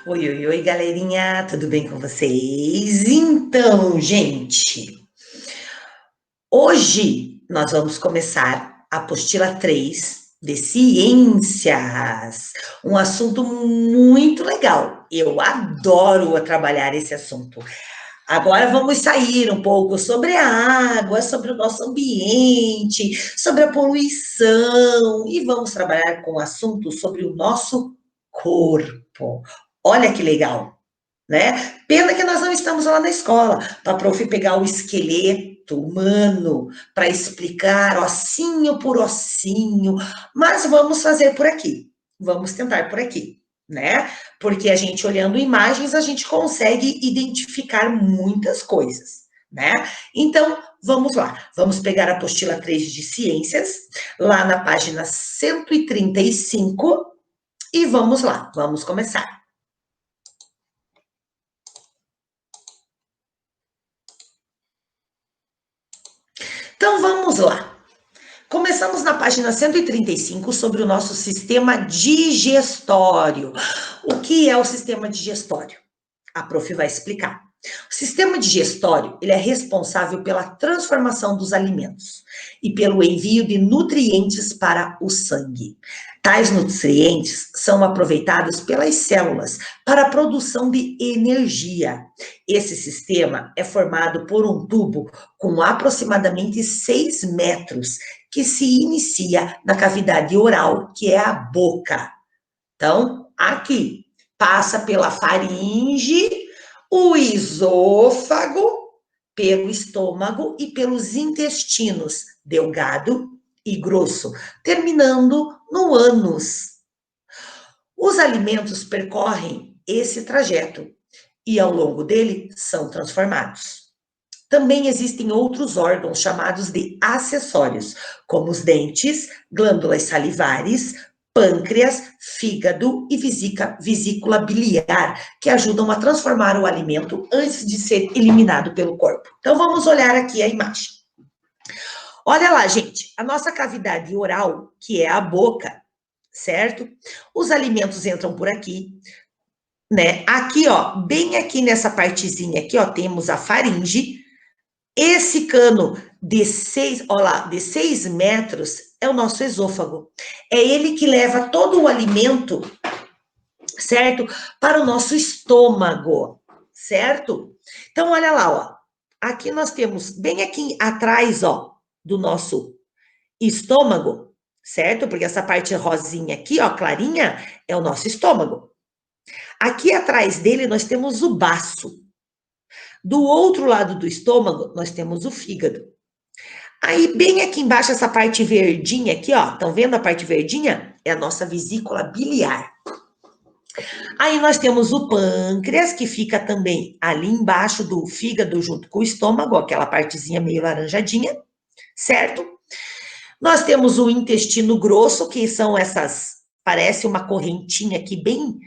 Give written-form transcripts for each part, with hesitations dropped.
Oi, oi, oi, galerinha, tudo bem com vocês? Então, gente, hoje nós vamos começar a apostila 3 de ciências, um assunto muito legal. Eu adoro trabalhar esse assunto. Agora vamos sair um pouco sobre a água, sobre o nosso ambiente, sobre a poluição e vamos trabalhar com assuntos sobre o nosso corpo. Olha que legal, né? Pena que nós não estamos lá na escola para a prof pegar o esqueleto humano para explicar ossinho por ossinho, mas vamos fazer por aqui. Vamos tentar por aqui, né? Porque a gente olhando imagens, a gente consegue identificar muitas coisas, né? Então, vamos lá. Vamos pegar a apostila 3 de ciências, lá na página 135, e vamos lá, vamos começar. Então vamos lá. Começamos na página 135 sobre o nosso sistema digestório. O que é o sistema digestório? A prof vai explicar. O sistema digestório, ele é responsável pela transformação dos alimentos e pelo envio de nutrientes para o sangue. Tais nutrientes são aproveitados pelas células para a produção de energia. Esse sistema é formado por um tubo com aproximadamente 6 metros, que se inicia na cavidade oral, que é a boca. Então, aqui, passa pela faringe, o esôfago, pelo estômago e pelos intestinos, delgado e grosso, terminando no ânus. Os alimentos percorrem esse trajeto e, ao longo dele, são transformados. Também existem outros órgãos chamados de acessórios, como os dentes, glândulas salivares, pâncreas, fígado e vesícula biliar, que ajudam a transformar o alimento antes de ser eliminado pelo corpo. Então, vamos olhar aqui a imagem. Olha lá, gente, a nossa cavidade oral, que é a boca, certo? Os alimentos entram por aqui, né? Aqui, ó, bem aqui nessa partezinha aqui, ó, temos a faringe. Esse cano de 6 metros é o nosso esôfago. É ele que leva todo o alimento, certo? Para o nosso estômago, certo? Então, olha lá, ó. Aqui nós temos, bem aqui atrás, ó, do nosso estômago, certo? Porque essa parte rosinha aqui, ó, clarinha, é o nosso estômago. Aqui atrás dele nós temos o baço. Do outro lado do estômago, nós temos o fígado. Aí, bem aqui embaixo, essa parte verdinha aqui, ó, estão vendo a parte verdinha? É a nossa vesícula biliar. Aí nós temos o pâncreas, que fica também ali embaixo do fígado, junto com o estômago, aquela partezinha meio laranjadinha, certo? Nós temos o intestino grosso, que são essas, parece uma correntinha aqui bem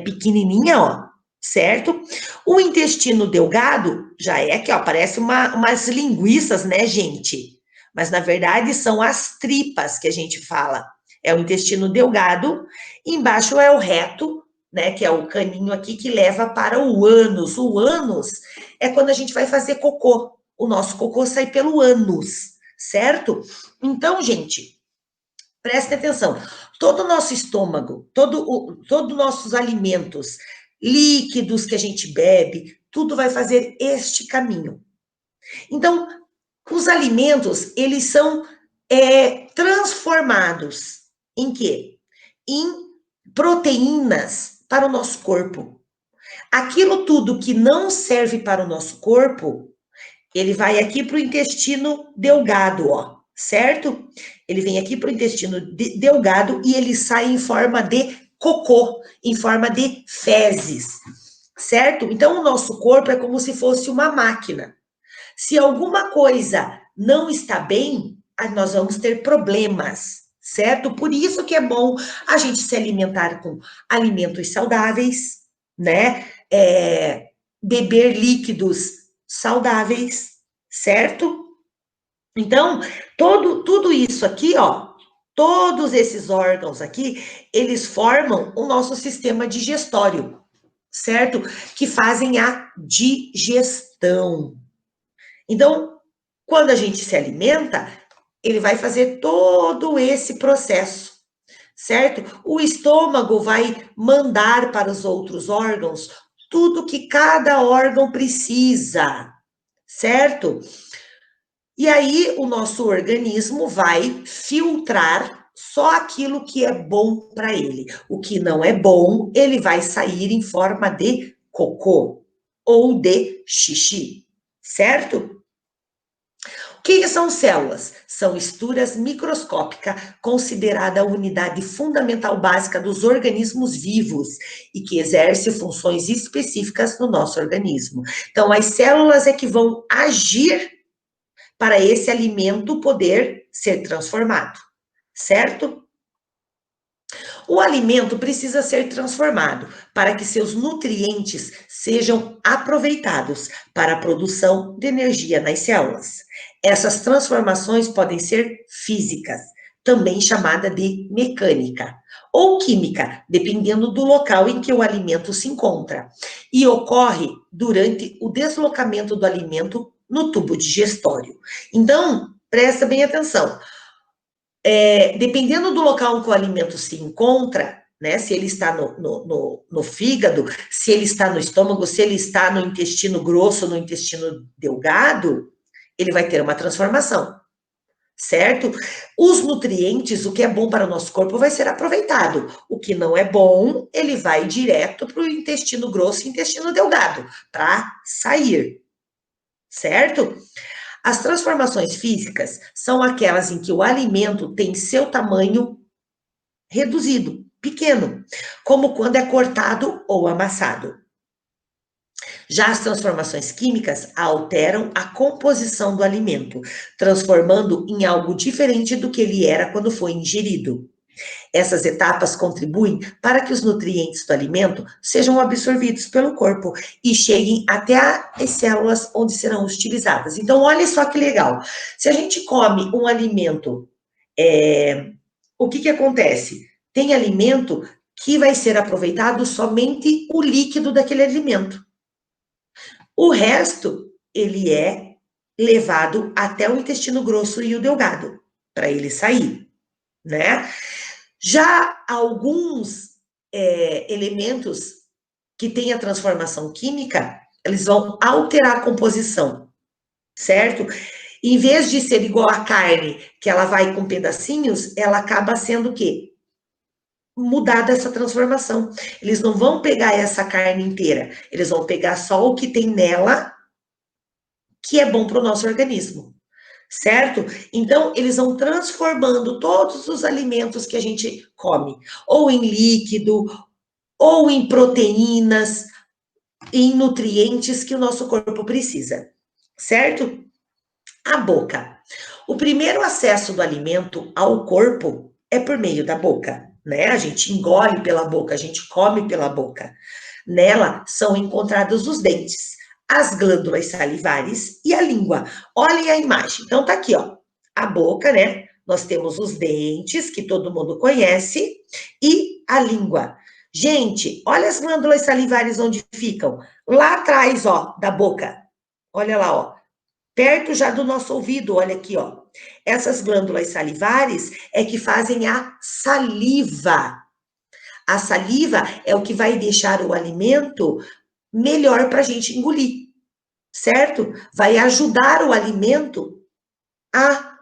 pequenininha, ó, certo? O intestino delgado já é aqui, ó, parece umas linguiças, né, gente? Mas, na verdade, são as tripas que a gente fala. É o intestino delgado, embaixo é o reto, né, que é o caninho aqui que leva para o ânus. O ânus é quando a gente vai fazer cocô. O nosso cocô sai pelo ânus, certo? Então, gente, prestem atenção. Todo o nosso estômago, todos nossos alimentos, líquidos que a gente bebe, tudo vai fazer este caminho. Então, os alimentos, eles são transformados em quê? Em proteínas para o nosso corpo. Aquilo tudo que não serve para o nosso corpo, ele vai aqui para o intestino delgado, ó, certo? Ele vem aqui para o intestino delgado e ele sai em forma de cocô, em forma de fezes, certo? Então, o nosso corpo é como se fosse uma máquina. Se alguma coisa não está bem, nós vamos ter problemas, certo? Por isso que é bom a gente se alimentar com alimentos saudáveis, né? Beber líquidos saudáveis, certo? Então, tudo isso aqui, ó, todos esses órgãos aqui, eles formam o nosso sistema digestório. certo? Que fazem a digestão. Então, quando a gente se alimenta, ele vai fazer todo esse processo, certo? O estômago vai mandar para os outros órgãos tudo que cada órgão precisa, certo? E aí o nosso organismo vai filtrar só aquilo que é bom para ele. O que não é bom, ele vai sair em forma de cocô ou de xixi, certo? O que são células? São estruturas microscópicas, considerada a unidade fundamental básica dos organismos vivos e que exerce funções específicas no nosso organismo. Então, as células é que vão agir para esse alimento poder ser transformado, certo? O alimento precisa ser transformado para que seus nutrientes sejam aproveitados para a produção de energia nas células. Essas transformações podem ser físicas, também chamada de mecânica, ou química, dependendo do local em que o alimento se encontra, e ocorre durante o deslocamento do alimento no tubo digestório. Então, presta bem atenção. Dependendo do local em que o alimento se encontra, né, se ele está no fígado, se ele está no estômago, se ele está no intestino grosso, no intestino delgado, ele vai ter uma transformação, certo? Os nutrientes, o que é bom para o nosso corpo, vai ser aproveitado. O que não é bom, ele vai direto para o intestino grosso e intestino delgado, para sair, certo? As transformações físicas são aquelas em que o alimento tem seu tamanho reduzido, pequeno, como quando é cortado ou amassado. Já as transformações químicas alteram a composição do alimento, transformando em algo diferente do que ele era quando foi ingerido. Essas etapas contribuem para que os nutrientes do alimento sejam absorvidos pelo corpo e cheguem até as células onde serão utilizadas. Então, olha só que legal. Se a gente come um alimento, o que acontece? Tem alimento que vai ser aproveitado somente o líquido daquele alimento. O resto, ele é levado até o intestino grosso e o delgado, para ele sair, né? Já alguns elementos que têm a transformação química, eles vão alterar a composição, certo? Em vez de ser igual a carne, que ela vai com pedacinhos, ela acaba sendo o quê? Mudada essa transformação. Eles não vão pegar essa carne inteira, eles vão pegar só o que tem nela, que é bom para o nosso organismo, certo? Então, eles vão transformando todos os alimentos que a gente come, ou em líquido, ou em proteínas, em nutrientes que o nosso corpo precisa, certo? A boca. O primeiro acesso do alimento ao corpo é por meio da boca, né? A gente engole pela boca, a gente come pela boca. Nela são encontrados os dentes, as glândulas salivares e a língua. Olhem a imagem. Então, tá aqui, ó. A boca, né? Nós temos os dentes, que todo mundo conhece, e a língua. Gente, olha as glândulas salivares onde ficam. Lá atrás, ó, da boca. Olha lá, ó. Perto já do nosso ouvido, olha aqui, ó. Essas glândulas salivares é que fazem a saliva. A saliva é o que vai deixar o alimento melhor para a gente engolir, certo? Vai ajudar o alimento a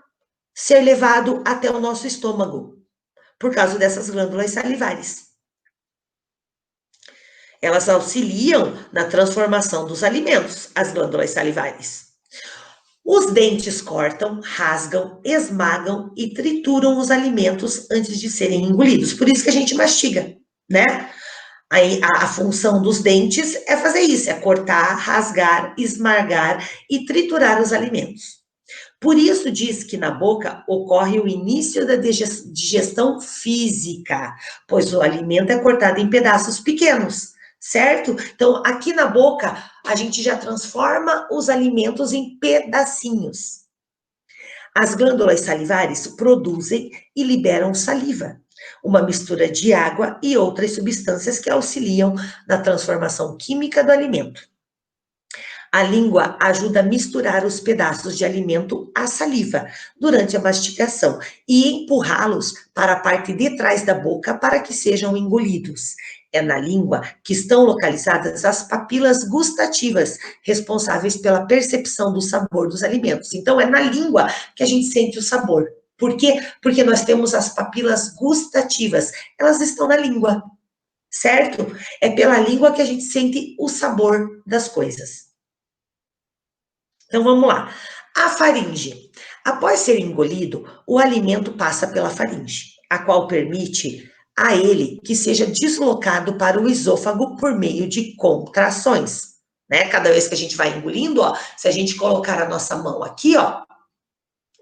ser levado até o nosso estômago, por causa dessas glândulas salivares. Elas auxiliam na transformação dos alimentos, as glândulas salivares. Os dentes cortam, rasgam, esmagam e trituram os alimentos antes de serem engolidos. Por isso que a gente mastiga, né? A função dos dentes é fazer isso, é cortar, rasgar, esmagar e triturar os alimentos. Por isso diz que na boca ocorre o início da digestão física, pois o alimento é cortado em pedaços pequenos, certo? Então, aqui na boca, a gente já transforma os alimentos em pedacinhos. As glândulas salivares produzem e liberam saliva, uma mistura de água e outras substâncias que auxiliam na transformação química do alimento. A língua ajuda a misturar os pedaços de alimento à saliva durante a mastigação e empurrá-los para a parte de trás da boca para que sejam engolidos. É na língua que estão localizadas as papilas gustativas, responsáveis pela percepção do sabor dos alimentos. Então, é na língua que a gente sente o sabor. Por quê? Porque nós temos as papilas gustativas, elas estão na língua, certo? É pela língua que a gente sente o sabor das coisas. Então, vamos lá. A faringe. Após ser engolido, o alimento passa pela faringe, a qual permite a ele que seja deslocado para o esôfago por meio de contrações, né? Cada vez que a gente vai engolindo, ó, se a gente colocar a nossa mão aqui, ó,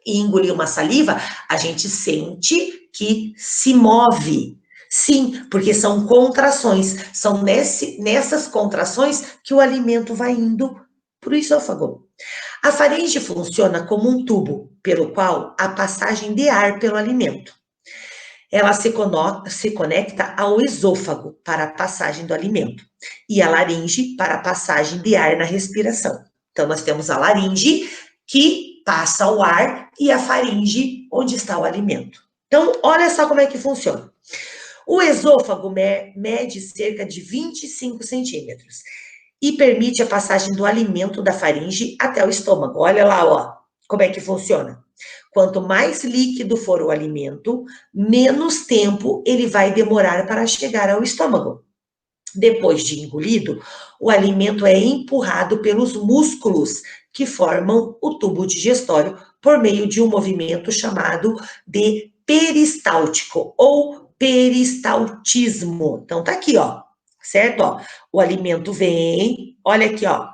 e engolir uma saliva, a gente sente que se move. Sim, porque são contrações, são nessas contrações que o alimento vai indo para o esôfago. A faringe funciona como um tubo pelo qual há passagem de ar pelo alimento. Ela se conecta ao esôfago para a passagem do alimento e a laringe para a passagem de ar na respiração. Então, nós temos a laringe que passa o ar e a faringe onde está o alimento. Então, olha só como é que funciona. O esôfago mede cerca de 25 centímetros e permite a passagem do alimento da faringe até o estômago. Olha lá, ó, como é que funciona. Quanto mais líquido for o alimento, menos tempo ele vai demorar para chegar ao estômago. Depois de engolido, o alimento é empurrado pelos músculos que formam o tubo digestório por meio de um movimento chamado de peristáltico ou peristaltismo. Então, tá aqui, ó, certo? Ó, o alimento vem, olha aqui, ó,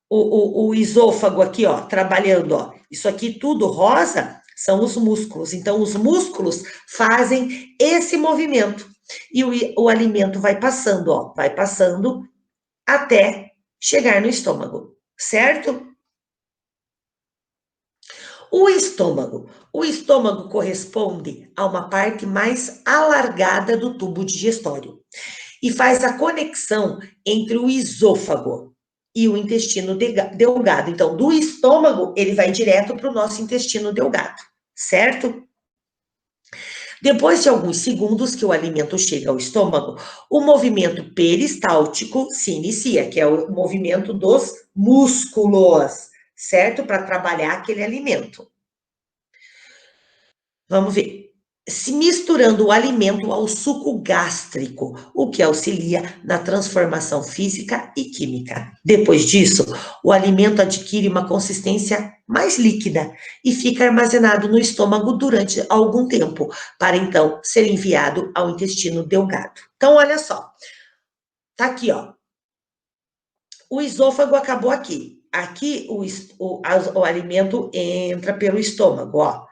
o esôfago aqui, ó, trabalhando, ó. Isso aqui tudo rosa são os músculos. Então, os músculos fazem esse movimento. E o alimento vai passando, ó, vai passando até chegar no estômago, certo? O estômago. O estômago corresponde a uma parte mais alargada do tubo digestório e faz a conexão entre o esôfago e o intestino delgado. Então, do estômago, ele vai direto para o nosso intestino delgado, certo? Depois de alguns segundos que o alimento chega ao estômago, o movimento peristáltico se inicia, que é o movimento dos músculos, certo? Para trabalhar aquele alimento. Vamos ver. Se misturando o alimento ao suco gástrico, o que auxilia na transformação física e química. Depois disso, o alimento adquire uma consistência mais líquida e fica armazenado no estômago durante algum tempo, para então ser enviado ao intestino delgado. Então, olha só. Tá aqui, ó. O esôfago acabou aqui. Aqui o alimento entra pelo estômago, ó.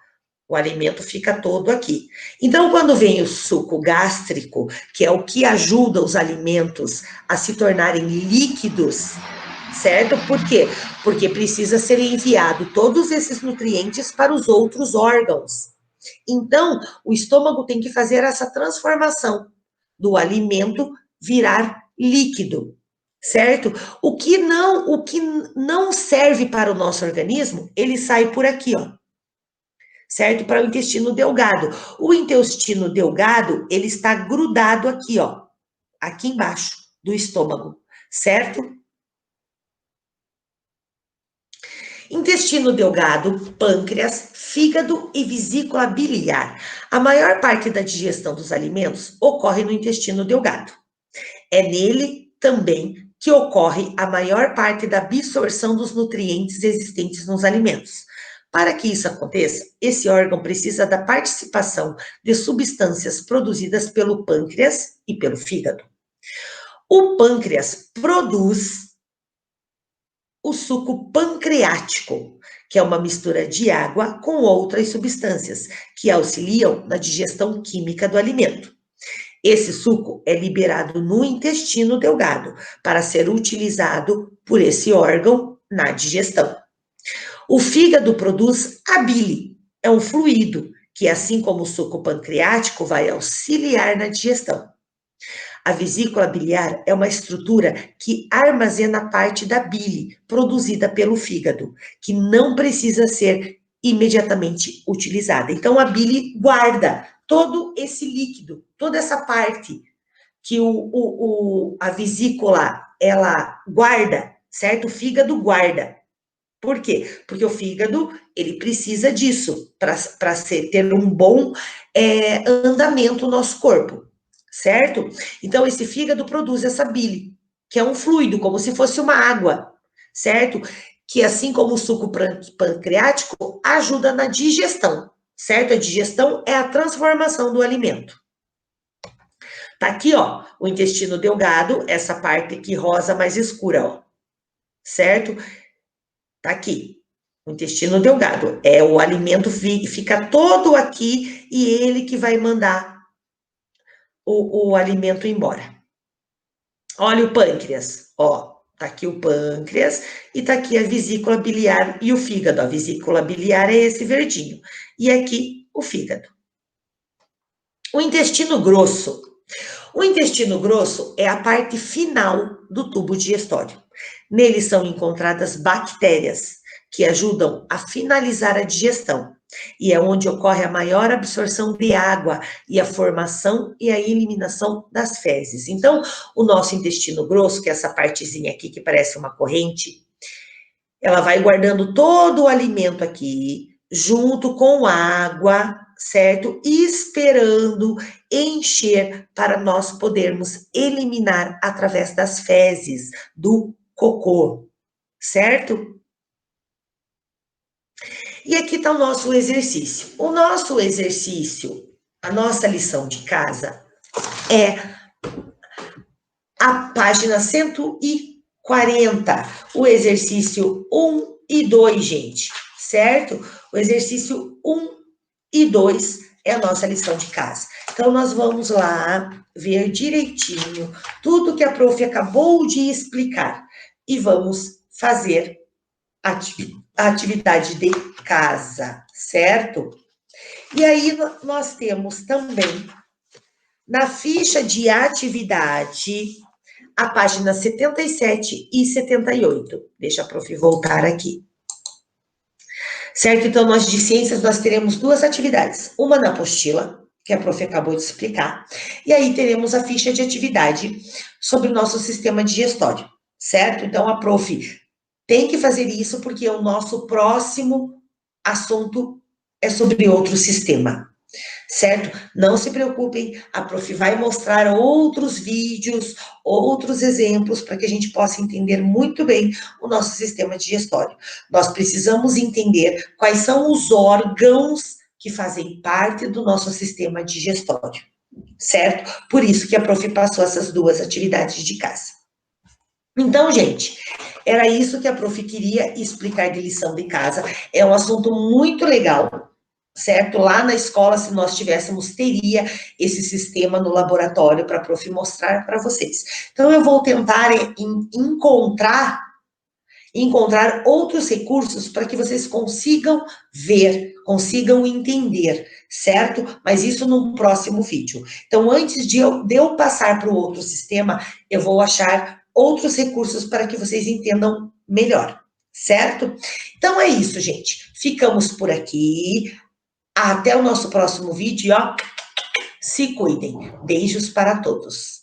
O alimento fica todo aqui. Então, quando vem o suco gástrico, que é o que ajuda os alimentos a se tornarem líquidos, certo? Por quê? Porque precisa ser enviado todos esses nutrientes para os outros órgãos. Então, o estômago tem que fazer essa transformação do alimento virar líquido, certo? O que não serve para o nosso organismo, ele sai por aqui, ó. Certo? Para o intestino delgado. O intestino delgado, ele está grudado aqui, ó, aqui embaixo do estômago, certo? Intestino delgado, pâncreas, fígado e vesícula biliar. A maior parte da digestão dos alimentos ocorre no intestino delgado. É nele também que ocorre a maior parte da absorção dos nutrientes existentes nos alimentos. Para que isso aconteça, esse órgão precisa da participação de substâncias produzidas pelo pâncreas e pelo fígado. O pâncreas produz o suco pancreático, que é uma mistura de água com outras substâncias que auxiliam na digestão química do alimento. Esse suco é liberado no intestino delgado para ser utilizado por esse órgão na digestão. O fígado produz a bile, é um fluido que assim como o suco pancreático vai auxiliar na digestão. A vesícula biliar é uma estrutura que armazena parte da bile produzida pelo fígado, que não precisa ser imediatamente utilizada. Então, a bile guarda todo esse líquido, toda essa parte que a vesícula, ela guarda, certo? O fígado guarda. Por quê? Porque o fígado, ele precisa disso para ter um bom andamento no nosso corpo, certo? Então, esse fígado produz essa bile, que é um fluido, como se fosse uma água, certo? Que, assim como o suco pancreático, ajuda na digestão, certo? A digestão é a transformação do alimento. Tá aqui, ó, o intestino delgado, essa parte aqui rosa mais escura, ó, certo? Tá aqui, o intestino delgado. É o alimento fica todo aqui e ele que vai mandar o alimento embora. Olha o pâncreas, ó. Tá aqui o pâncreas e tá aqui a vesícula biliar e o fígado. A vesícula biliar é esse verdinho. E aqui o fígado. O intestino grosso. O intestino grosso é a parte final do tubo digestório. Nele são encontradas bactérias que ajudam a finalizar a digestão. E é onde ocorre a maior absorção de água e a formação e a eliminação das fezes. Então, o nosso intestino grosso, que é essa partezinha aqui que parece uma corrente, ela vai guardando todo o alimento aqui, junto com água, certo? Esperando encher para nós podermos eliminar através das fezes, do cocô, certo? E aqui está o nosso exercício. O nosso exercício, a nossa lição de casa é a página 140, o exercício 1 e 2, gente, certo? O exercício 1 e 2 é a nossa lição de casa. Então, nós vamos lá ver direitinho tudo que a prof acabou de explicar e vamos fazer a atividade de casa, certo? E aí, nós temos também, na ficha de atividade, a página 77 e 78. Deixa a prof voltar aqui. Certo? Então, nós de ciências, nós teremos duas atividades. Uma na apostila, que a prof acabou de explicar, e aí teremos a ficha de atividade sobre o nosso sistema digestório, certo? Então, a prof tem que fazer isso porque o nosso próximo assunto é sobre outro sistema, certo? Não se preocupem, a prof vai mostrar outros vídeos, outros exemplos, para que a gente possa entender muito bem o nosso sistema digestório. Nós precisamos entender quais são os órgãos que fazem parte do nosso sistema digestório, certo? Por isso que a prof passou essas duas atividades de casa. Então, gente, era isso que a prof queria explicar de lição de casa. É um assunto muito legal, certo? Lá na escola, se nós tivéssemos, teria esse sistema no laboratório para a prof mostrar para vocês. Então, eu vou tentar encontrar outros recursos para que vocês consigam ver, consigam entender, certo? Mas isso no próximo vídeo. Então, antes de eu passar para o outro sistema, eu vou achar outros recursos para que vocês entendam melhor, certo? Então, é isso, gente. Ficamos por aqui. Até o nosso próximo vídeo, ó. Se cuidem. Beijos para todos.